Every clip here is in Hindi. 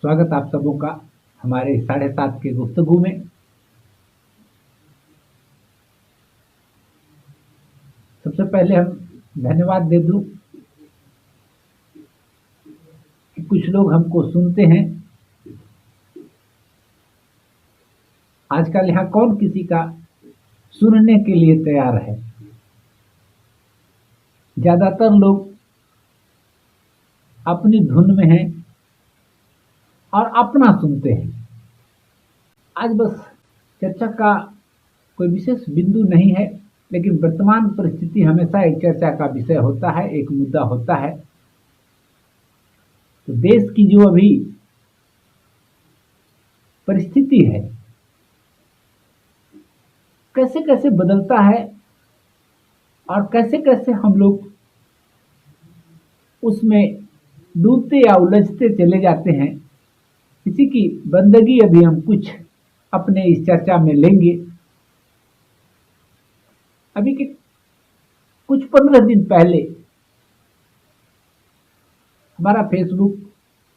स्वागत आप सबों का हमारे 7:30 के गुफ्तगू में। सबसे पहले हम धन्यवाद दे दूं कि कुछ लोग हमको सुनते हैं। आजकल यहाँ कौन किसी का सुनने के लिए तैयार है? ज्यादातर लोग अपनी धुन में हैं और अपना सुनते हैं। आज बस चर्चा का कोई विशेष बिंदु नहीं है, लेकिन वर्तमान परिस्थिति हमेशा एक चर्चा का विषय होता है, एक मुद्दा होता है। तो देश की जो अभी परिस्थिति है, कैसे कैसे बदलता है और कैसे कैसे हम लोग उसमें डूबते या उलझते चले जाते हैं, इसी की बंदगी अभी हम कुछ अपने इस चर्चा में लेंगे। अभी के कुछ 15 दिन पहले हमारा फेसबुक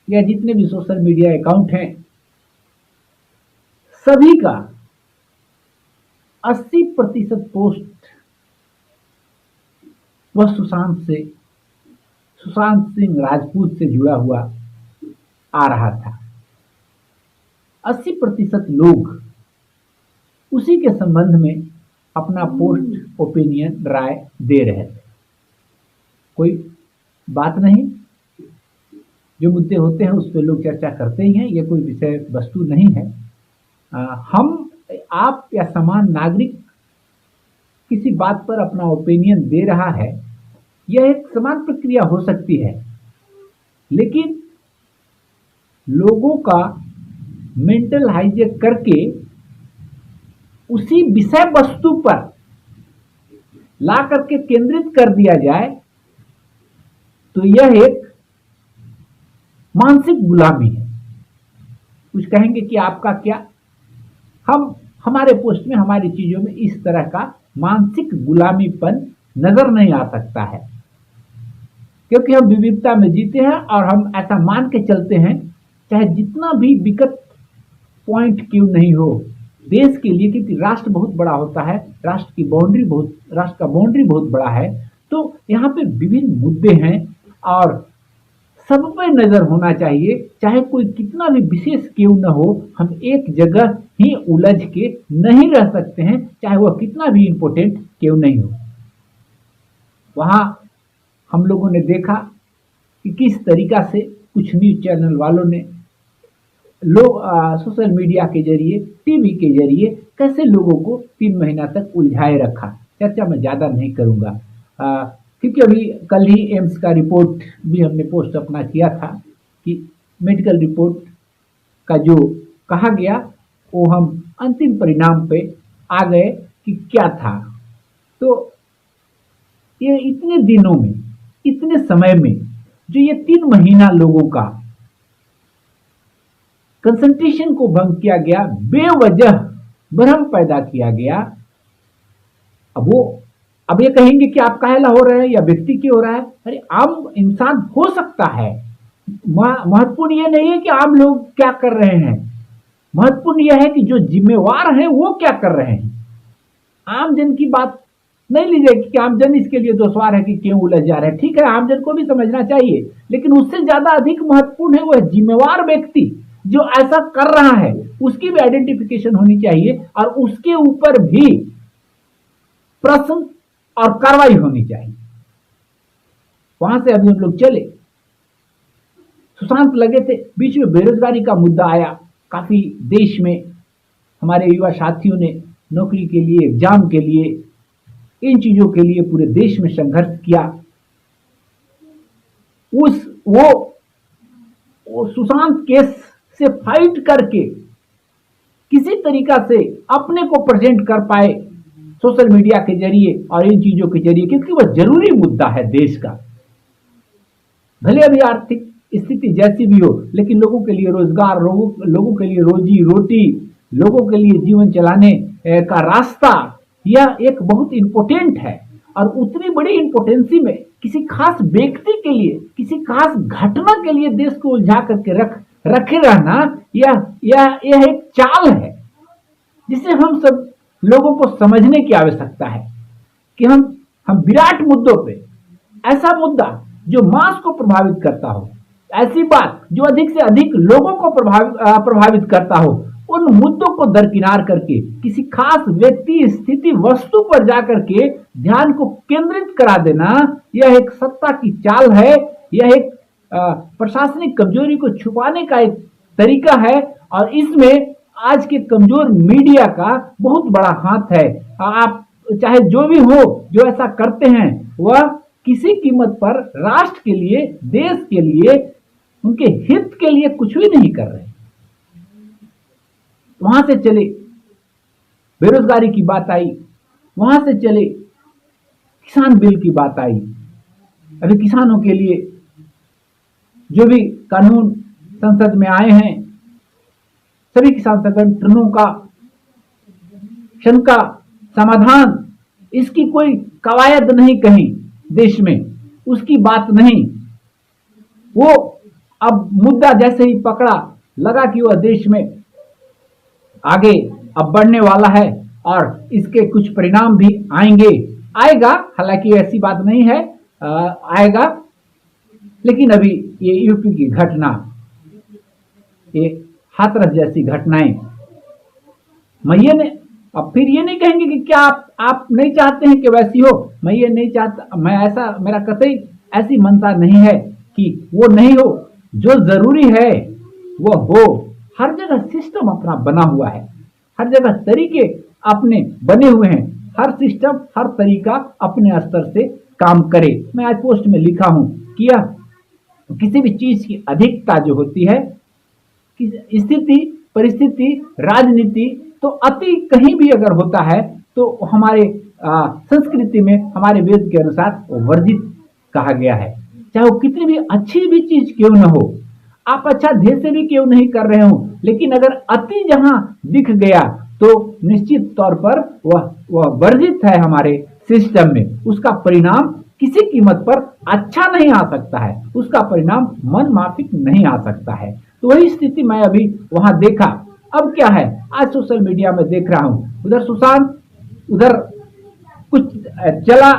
या जितने भी सोशल मीडिया अकाउंट हैं, सभी का 80% पोस्ट वह सुशांत सिंह राजपूत से जुड़ा हुआ आ रहा था। 80% लोग उसी के संबंध में अपना पोस्ट, ओपिनियन, राय दे रहे थे। कोई बात नहीं, जो मुद्दे होते हैं उस पर लोग चर्चा करते ही हैं, यह कोई विषय वस्तु नहीं है। हम, आप या समान नागरिक किसी बात पर अपना ओपिनियन दे रहा है, यह एक समान प्रक्रिया हो सकती है, लेकिन लोगों का मेंटल हाईजैक करके उसी विषय वस्तु पर ला करके केंद्रित कर दिया जाए तो यह एक मानसिक गुलामी है। कुछ कहेंगे कि आपका क्या? हम हमारे पोस्ट में, हमारी चीजों में इस तरह का मानसिक गुलामीपन नजर नहीं आ सकता है, क्योंकि हम विविधता में जीते हैं और हम ऐसा मान के चलते हैं, चाहे जितना भी विकट पॉइंट क्यों नहीं हो देश के लिए, क्योंकि राष्ट्र बहुत बड़ा होता है, राष्ट्र का बाउंड्री बहुत बड़ा है। तो यहाँ पे विभिन्न मुद्दे हैं और सब पे नजर होना चाहिए, चाहे कोई कितना भी विशेष क्यों न हो। हम एक जगह ही उलझ के नहीं रह सकते हैं, चाहे वह कितना भी इंपॉर्टेंट क्यों नहीं हो। वहां हम लोगों ने देखा कि किस तरीका से कुछ न्यूज चैनल वालों ने लोग सोशल मीडिया के जरिए, टीवी के जरिए कैसे लोगों को 3 महीना तक उलझाए रखा। चर्चा मैं ज्यादा नहीं करूंगा, क्योंकि अभी कल ही एम्स का रिपोर्ट भी हमने पोस्ट अपना किया था कि मेडिकल रिपोर्ट का जो कहा गया वो हम अंतिम परिणाम पे आ गए कि क्या था। तो ये इतने दिनों में, इतने समय में जो ये 3 महीना लोगों का कंसंट्रेशन को भंग किया गया, बेवजह भ्रम पैदा किया गया। अब ये कहेंगे कि आप काहेला हो रहे हैं या व्यक्ति क्यों हो रहा है? अरे आम इंसान हो सकता है, महत्वपूर्ण ये नहीं है कि आम लोग क्या कर रहे हैं, महत्वपूर्ण यह है कि जो जिम्मेवार हैं वो क्या कर रहे हैं। आम जन की बात नहीं लीजिए कि आम जन इसके लिए दोषवार है कि क्यों उलझ जा रहे हैं। ठीक है, आम जन को भी समझना चाहिए, लेकिन उससे ज्यादा अधिक महत्वपूर्ण है वह जिम्मेवार व्यक्ति जो ऐसा कर रहा है, उसकी भी आइडेंटिफिकेशन होनी चाहिए और उसके ऊपर भी प्रश्न और कार्रवाई होनी चाहिए। वहां से अभी हम लोग चले, सुशांत लगे थे, बीच में बेरोजगारी का मुद्दा आया। काफी देश में हमारे युवा साथियों ने नौकरी के लिए, एग्जाम के लिए, इन चीजों के लिए पूरे देश में संघर्ष किया। वो सुशांत केस से फाइट करके किसी तरीका से अपने को प्रेजेंट कर पाए सोशल मीडिया के जरिए और इन चीजों के जरिए, क्योंकि वह जरूरी मुद्दा है देश का। भले अभी आर्थिक स्थिति जैसी भी हो, लेकिन लोगों के लिए रोजगार, लोगों के लिए रोजी रोटी, लोगों के लिए जीवन चलाने का रास्ता, यह एक बहुत इंपॉर्टेंट है। और उतनी बड़ी इंपोर्टेंसी में किसी खास व्यक्ति के लिए, किसी खास घटना के लिए देश को उलझा करके रख रखे रहना, यह एक चाल है जिसे हम सब लोगों को समझने की आवश्यकता है कि हम विराट मुद्दों पे, ऐसा मुद्दा जो मास को प्रभावित करता हो, ऐसी बात जो अधिक से अधिक लोगों को प्रभावित करता हो, उन मुद्दों को दरकिनार करके किसी खास व्यक्ति, स्थिति, वस्तु पर जाकर के ध्यान को केंद्रित करा देना, यह एक सत्ता की चाल है। यह एक प्रशासनिक कमजोरी को छुपाने का एक तरीका है और इसमें आज के कमजोर मीडिया का बहुत बड़ा हाथ है। आप चाहे जो भी हो, जो ऐसा करते हैं वह किसी कीमत पर राष्ट्र के लिए, देश के लिए, उनके हित के लिए कुछ भी नहीं कर रहे। वहां से चले बेरोजगारी की बात आई, वहां से चले किसान बिल की बात आई। अभी किसानों के लिए जो भी कानून संसद में आए हैं, सभी किसान संगठनों का शंका समाधान, इसकी कोई कवायद नहीं कहीं देश में, उसकी बात नहीं। वो अब मुद्दा जैसे ही पकड़ा, लगा कि वह देश में आगे अब बढ़ने वाला है और इसके कुछ परिणाम भी आएगा। हालांकि ऐसी बात नहीं है, आएगा। लेकिन अभी ये यूपी की घटना, ये हाथरस जैसी घटनाएं, अब फिर ये नहीं कहेंगे कि क्या आप नहीं चाहते हैं कि वैसी हो। मैं ये नहीं चाहता, मैं ऐसा, मेरा कतई ऐसी मंशा नहीं है कि वो नहीं हो। जो जरूरी है वो हो। हर जगह सिस्टम अपना बना हुआ है, हर जगह तरीके अपने बने हुए हैं, हर सिस्टम, हर तरीका अपने स्तर से काम करे। मैं आज पोस्ट में लिखा हूं कि यह किसी भी चीज की अधिकता जो होती है, स्थिति, परिस्थिति, राजनीति, तो अति कहीं भी अगर होता है तो हमारे संस्कृति में, हमारे वेद के अनुसार वर्जित कहा गया है। चाहे वो कितनी भी अच्छी भी चीज क्यों न हो, आप अच्छा ध्येय से भी क्यों नहीं कर रहे हो, लेकिन अगर अति जहां दिख गया तो निश्चित तौर पर वह वर्जित है हमारे सिस्टम में। उसका परिणाम किसी कीमत पर अच्छा नहीं आ सकता है, उसका परिणाम मन माफिक नहीं आ सकता है। तो वही स्थिति मैं अभी वहां देखा। अब क्या है, आज सोशल मीडिया में देख रहा हूं, उधर सुशांत, उधर कुछ चला,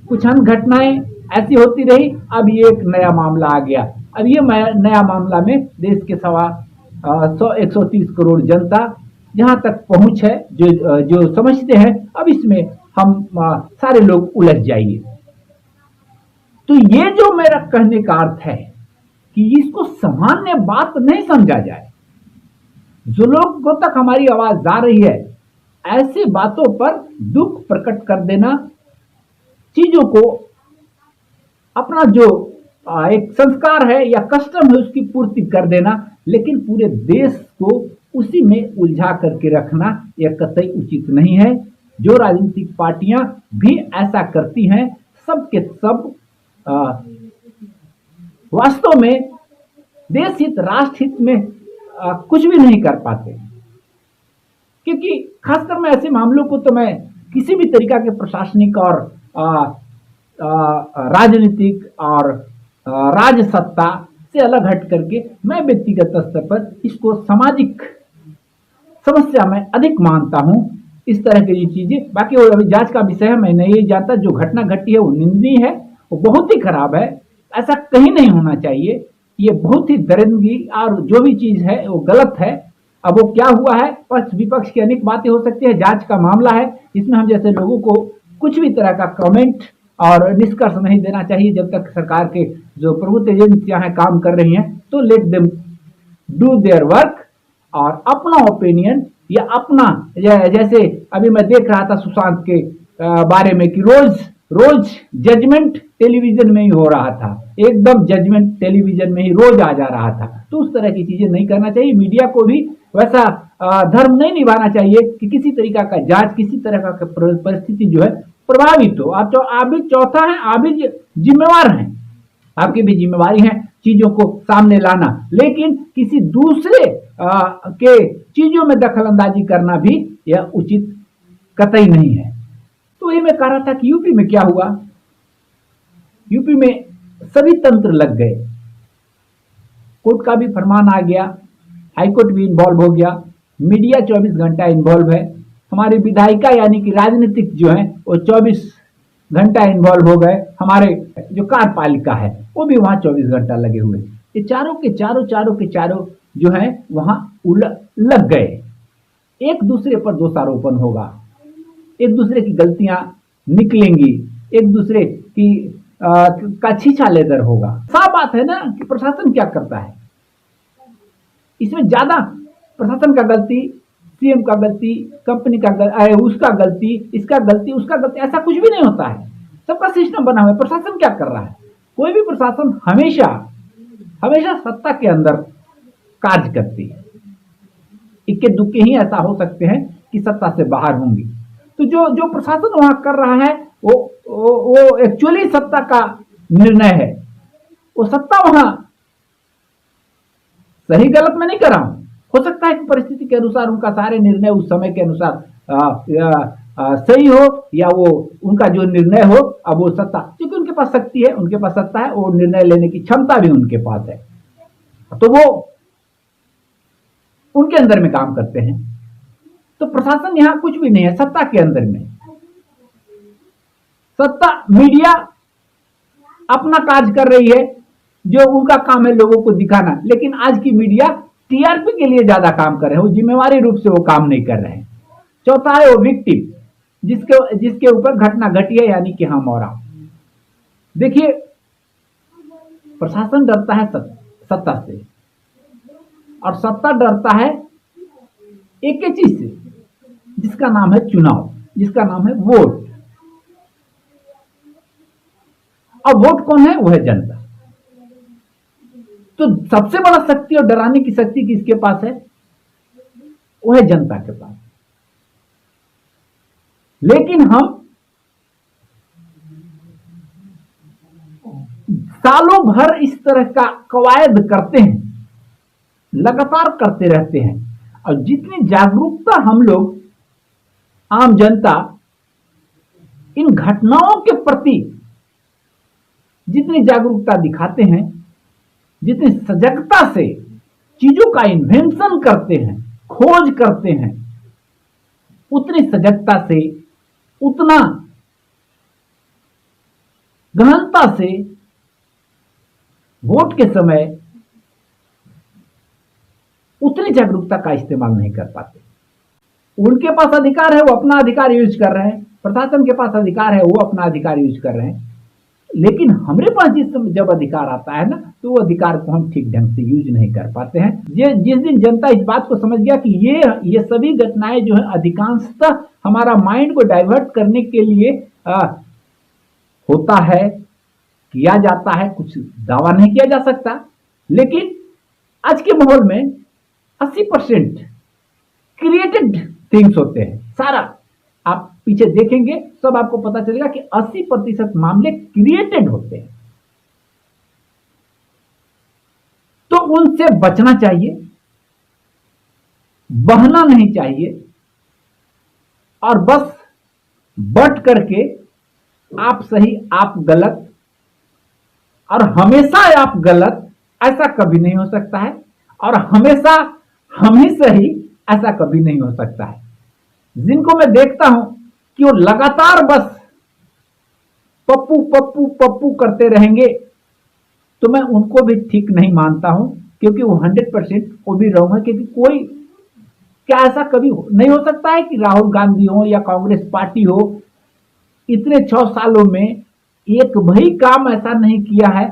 कुछ अन्य घटनाएं ऐसी होती रही। अब ये एक नया मामला आ गया। अब ये नया मामला में देश के 130 करोड़ जनता जहां तक पहुंच है, जो समझते हैं, अब इसमें हम सारे लोग उलझ जाइए। तो ये जो मेरा कहने का अर्थ है कि इसको सामान्य बात नहीं समझा जाए। जो लोगों तक हमारी आवाज जा रही है, ऐसे बातों पर दुख प्रकट कर देना, चीजों को अपना जो एक संस्कार है या कस्टम है उसकी पूर्ति कर देना, लेकिन पूरे देश को उसी में उलझा करके रखना यह कतई उचित नहीं है। जो राजनीतिक पार्टियां भी ऐसा करती हैं, सब के सब वास्तव में देश हित, राष्ट्र हित में कुछ भी नहीं कर पाते। क्योंकि खासकर मैं ऐसे मामलों को तो मैं किसी भी तरीका के प्रशासनिक और राजनीतिक और राजसत्ता से अलग हट करके मैं व्यक्तिगत स्तर पर इसको सामाजिक समस्या में अधिक मानता हूं। इस तरह की चीजें, बाकी वो अभी जांच का विषय है, मैं नहीं जानता। जो घटना घटी है वो निंदनीय है, वो बहुत ही खराब है, ऐसा कहीं नहीं होना चाहिए। ये बहुत ही दरिंदगी और जो भी चीज है वो गलत है। अब वो क्या हुआ है, पक्ष विपक्ष की अनेक बातें हो सकती है, जांच का मामला है, इसमें हम जैसे लोगों को कुछ भी तरह का कमेंट और निष्कर्ष नहीं देना चाहिए। जब तक सरकार के जो प्रभुत्व एजेंसियां हैं काम कर रही हैं, तो let them do their work और अपना ओपिनियन या अपना, जैसे अभी मैं देख रहा था सुशांत के बारे में कि रोज जजमेंट टेलीविजन में ही हो रहा था, एकदम जजमेंट टेलीविजन में ही रोज आ जा रहा था। तो उस तरह की चीजें नहीं करना चाहिए। मीडिया को भी वैसा धर्म नहीं निभाना चाहिए कि किसी तरीका का जांच, किसी तरह का परिस्थिति जो है प्रभावित हो। आप भी चौथा है, आप भी जिम्मेवार हैं, आपकी भी जिम्मेवारी है चीजों को सामने लाना, लेकिन किसी दूसरे के चीजों में दखल अंदाजी करना भी यह उचित कतई नहीं है। तो ये मैं कह रहा था कि यूपी में क्या हुआ, यूपी में सभी तंत्र लग गए कोर्ट का भी फरमान आ गया, हाईकोर्ट भी इन्वॉल्व हो गया, मीडिया 24 घंटा इन्वॉल्व है, हमारी विधायिका यानी कि राजनीतिक जो है वो 24 घंटा इन्वॉल्व हो गए, हमारे जो कार्यपालिका है वो भी वहां 24 घंटा लगे हुए। ये चारों के चारों जो है वहां लग गए। एक दूसरे पर दोषारोपण होगा, एक दूसरे की गलतियां निकलेंगी, एक दूसरे की का छीछा लेदर होगा। साफ बात है ना कि प्रशासन क्या करता है, इसमें ज्यादा प्रशासन का गलती, सीएम का गलती, कंपनी का उसका गलती, इसका गलती, उसका गलती, ऐसा कुछ भी नहीं होता है। सबका सिस्टम बना हुआ है। प्रशासन क्या कर रहा है? कोई भी प्रशासन हमेशा सत्ता के अंदर कार्य करती है। इक्के दुक्के ही ऐसा हो सकते हैं कि सत्ता से बाहर होंगी। तो जो प्रशासन वहां कर रहा है वो एक्चुअली सत्ता का निर्णय है। वो सत्ता वहां सही गलत में नहीं कर रहा हूं, हो सकता है कि परिस्थिति के अनुसार उनका सारे निर्णय उस समय के अनुसार सही हो, या वो उनका जो निर्णय हो, अब वो सत्ता, क्योंकि उनके पास शक्ति है, उनके पास सत्ता है, वो निर्णय लेने की क्षमता भी उनके पास है, तो वो उनके अंदर में काम करते हैं। तो प्रशासन यहां कुछ भी नहीं है, सत्ता के अंदर में। सत्ता, मीडिया अपना कार्य कर रही है, जो उनका काम है लोगों को दिखाना, लेकिन आज की मीडिया टीआरपी के लिए ज्यादा काम कर रहे हैं, वो जिम्मेवारी रूप से वो काम नहीं कर रहे हैं। चौथा है वो विक्टिम, जिसके ऊपर घटना घटी है, यानी कि हम और आप। देखिए, प्रशासन डरता है सत्ता से, और सत्ता डरता है एक ही चीज से, जिसका नाम है चुनाव, जिसका नाम है वोट। अब वोट कौन है? वो है जनता। तो सबसे बड़ा शक्ति और डराने की शक्ति किसके पास है? वो है जनता के पास। लेकिन हम सालों भर इस तरह का कवायद करते हैं, लगातार करते रहते हैं, और जितनी जागरूकता हम लोग, आम जनता, इन घटनाओं के प्रति जितनी जागरूकता दिखाते हैं, जितनी सजगता से चीजों का इन्वेंशन करते हैं, खोज करते हैं, उतनी सजगता से, उतना गहनता से वोट के समय उतनी जागरूकता का इस्तेमाल नहीं कर पाते। उनके पास अधिकार है, वो अपना अधिकार यूज कर रहे हैं, प्रशासन के पास अधिकार है, वो अपना अधिकार यूज कर रहे हैं, लेकिन हमारे पास जब अधिकार आता है ना, तो वो अधिकार को हम ठीक ढंग से यूज नहीं कर पाते हैं। जिस दिन जनता इस बात को समझ गया कि ये सभी घटनाएं जो है अधिकांशतः हमारा माइंड को डाइवर्ट करने के लिए होता है, किया जाता है, कुछ दावा नहीं किया जा सकता, लेकिन आज के माहौल में 80% क्रिएटेड थिंग्स होते हैं। सारा आप पीछे देखेंगे, सब आपको पता चलेगा कि 80% मामले क्रिएटेड होते हैं। तो उनसे बचना चाहिए, बहना नहीं चाहिए, और बस बट करके आप सही आप गलत, और हमेशा आप गलत, ऐसा कभी नहीं हो सकता है, और हमेशा हम ही सही, ऐसा कभी नहीं हो सकता है। जिनको मैं देखता हूं कि वो लगातार बस पप्पू पप्पू पप्पू करते रहेंगे, तो मैं उनको भी ठीक नहीं मानता हूं, क्योंकि वो 100% वो भी रहूंगा। क्योंकि कोई, क्या ऐसा कभी नहीं हो सकता है कि राहुल गांधी हो या कांग्रेस पार्टी हो, इतने 6 सालों में एक भी काम ऐसा नहीं किया है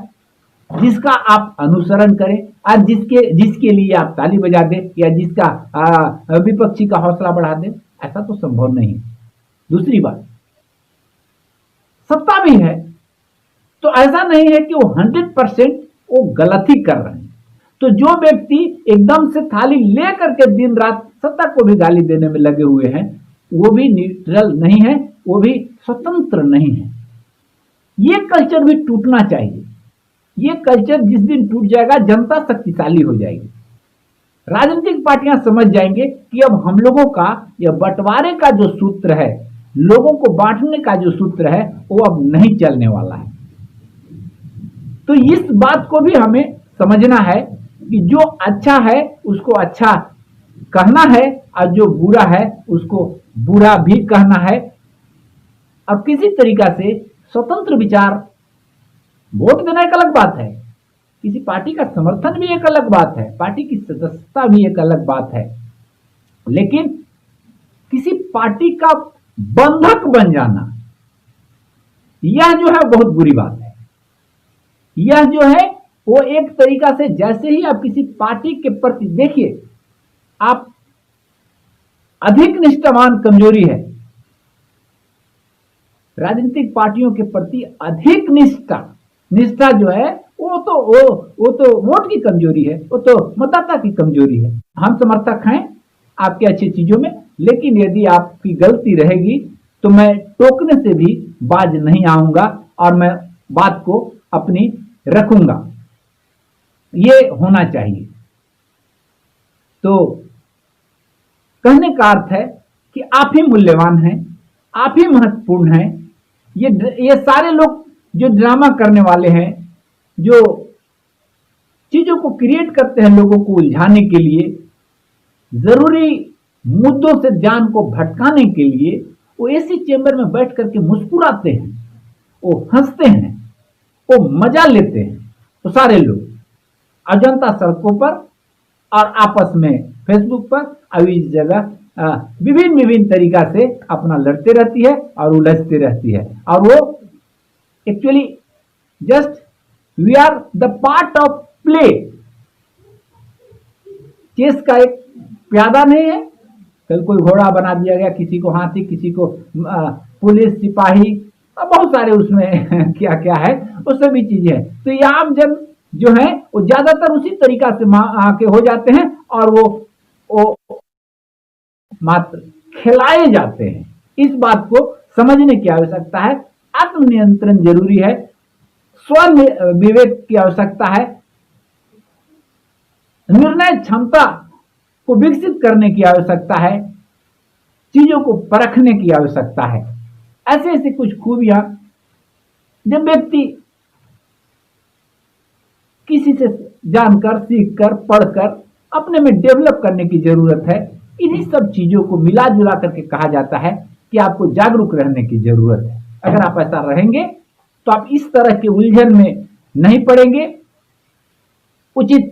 जिसका आप अनुसरण करें, और जिसके लिए आप ताली बजा दें, या जिसका विपक्षी का हौसला बढ़ा दें? ऐसा तो संभव नहीं है। दूसरी बात, सत्ता भी है, तो ऐसा नहीं है कि वो 100% वो गलत ही कर रहे हैं। तो जो व्यक्ति एकदम से थाली ले करके दिन रात सत्ता को भी गाली देने में लगे हुए हैं, वो भी न्यूट्रल नहीं है, वो भी स्वतंत्र नहीं है। ये कल्चर भी टूटना चाहिए। ये कल्चर जिस दिन टूट जाएगा, जनता शक्तिशाली हो जाएगी। राजनीतिक पार्टियां समझ जाएंगे कि अब हम लोगों का यह बंटवारे का जो सूत्र है, लोगों को बांटने का जो सूत्र है, वो अब नहीं चलने वाला है। तो इस बात को भी हमें समझना है कि जो अच्छा है उसको अच्छा कहना है और जो बुरा है उसको बुरा भी कहना है। और किसी तरीका से स्वतंत्र विचार, वोट देना एक अलग बात है, किसी पार्टी का समर्थन भी एक अलग बात है, पार्टी की सदस्यता भी एक अलग बात है, लेकिन किसी पार्टी का बंधक बन जाना, यह जो है बहुत बुरी बात है। यह जो है वो एक तरीका से, जैसे ही आप किसी पार्टी के प्रति देखिए, आप अधिक निष्ठावान कमजोरी है, राजनीतिक पार्टियों के प्रति अधिक निष्ठा जो है वो तो वोट की कमजोरी है, वो तो मतदाता की कमजोरी है। हम समर्थक हैं आपके अच्छी चीजों में, लेकिन यदि आपकी गलती रहेगी तो मैं टोकने से भी बाज नहीं आऊंगा और मैं बात को अपनी रखूंगा। ये होना चाहिए। तो कहने का अर्थ है कि आप ही मूल्यवान हैं, आप ही महत्वपूर्ण हैं। ये सारे लोग जो ड्रामा करने वाले हैं, जो चीजों को क्रिएट करते हैं लोगों को उलझाने के लिए, जरूरी मुद्दों से ध्यान को भटकाने के लिए, वो एसी चेंबर में बैठ करके मुस्कुराते हैं, वो हंसते हैं, वो मजा लेते हैं। तो सारे लोग अजंता सड़कों पर और आपस में फेसबुक पर अब इस जगह विभिन्न तरीका से अपना लड़ते रहती है और उलझती रहती है। और वो actually just we are the part of play. Chess का एक प्यादा नहीं है, कल कोई घोड़ा बना दिया गया, किसी को हाथी, किसी को पुलिस, सिपाही, बहुत सारे उसमें क्या क्या है, वो सभी चीजें हैं। तो ये आम जन जो है वो ज्यादातर उसी तरीका से आके हो जाते हैं और वो मात्र खिलाए जाते हैं। इस बात को समझने की आवश्यकता है। आत्मनियंत्रण जरूरी है, स्व विवेक की आवश्यकता है, निर्णय क्षमता को विकसित करने की आवश्यकता है, चीजों को परखने की आवश्यकता है। ऐसे ऐसे कुछ खूबियां जब व्यक्ति किसी से जानकर, सीखकर, पढ़कर अपने में डेवलप करने की जरूरत है। इन्हीं सब चीजों को मिला जुला करके कहा जाता है कि आपको जागरूक रहने की जरूरत है। अगर आप ऐसा रहेंगे तो आप इस तरह के उलझन में नहीं पड़ेंगे, उचित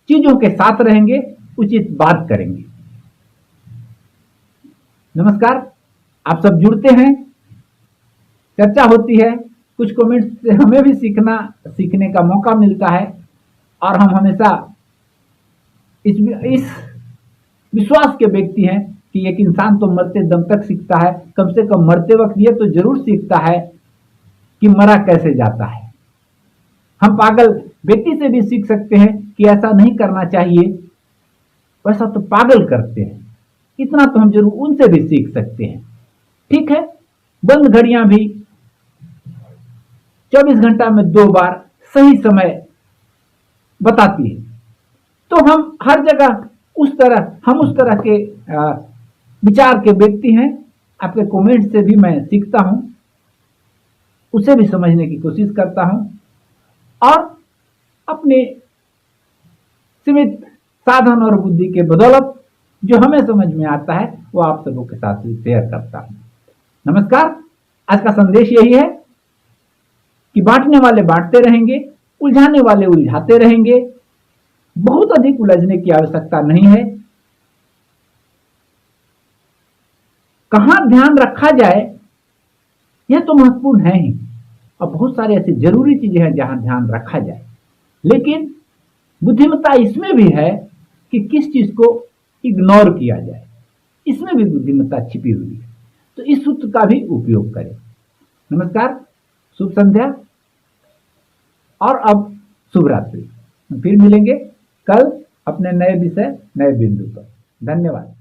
चीजों के साथ रहेंगे, उचित बात करेंगे। नमस्कार, आप सब जुड़ते हैं, चर्चा होती है, कुछ कमेंट्स से हमें भी सीखने का मौका मिलता है और हम हमेशा इस विश्वास के व्यक्ति हैं कि एक इंसान तो मरते दम तक सीखता है, कम से कम मरते वक्त ये तो जरूर सीखता है कि मरा कैसे जाता है। हम पागल व्यक्ति से भी सीख सकते हैं कि ऐसा नहीं करना चाहिए, वैसा तो पागल करते हैं, इतना तो हम जरूर उनसे भी सीख सकते हैं। ठीक है, बंद घड़ियां भी 24 घंटा में 2 बार सही समय बताती है। तो हम हर जगह उस तरह के विचार के व्यक्ति हैं। आपके कमेंट से भी मैं सीखता हूं, उसे भी समझने की कोशिश करता हूं और अपने सीमित साधन और बुद्धि के बदौलत जो हमें समझ में आता है वो आप सबों के साथ शेयर करता हूं। नमस्कार, आज का संदेश यही है कि बांटने वाले बांटते रहेंगे, उलझाने वाले उलझाते रहेंगे। बहुत अधिक उलझने की आवश्यकता नहीं है। कहां ध्यान रखा जाए यह तो महत्वपूर्ण है ही, और बहुत सारे ऐसी जरूरी चीजें हैं जहां ध्यान रखा जाए, लेकिन बुद्धिमत्ता इसमें भी है कि किस चीज को इग्नोर किया जाए, इसमें भी बुद्धिमत्ता छिपी हुई है। तो इस सूत्र का भी उपयोग करें। नमस्कार, शुभ संध्या और अब शुभ रात्रि। फिर मिलेंगे कल अपने नए विषय, नए बिंदु पर। धन्यवाद।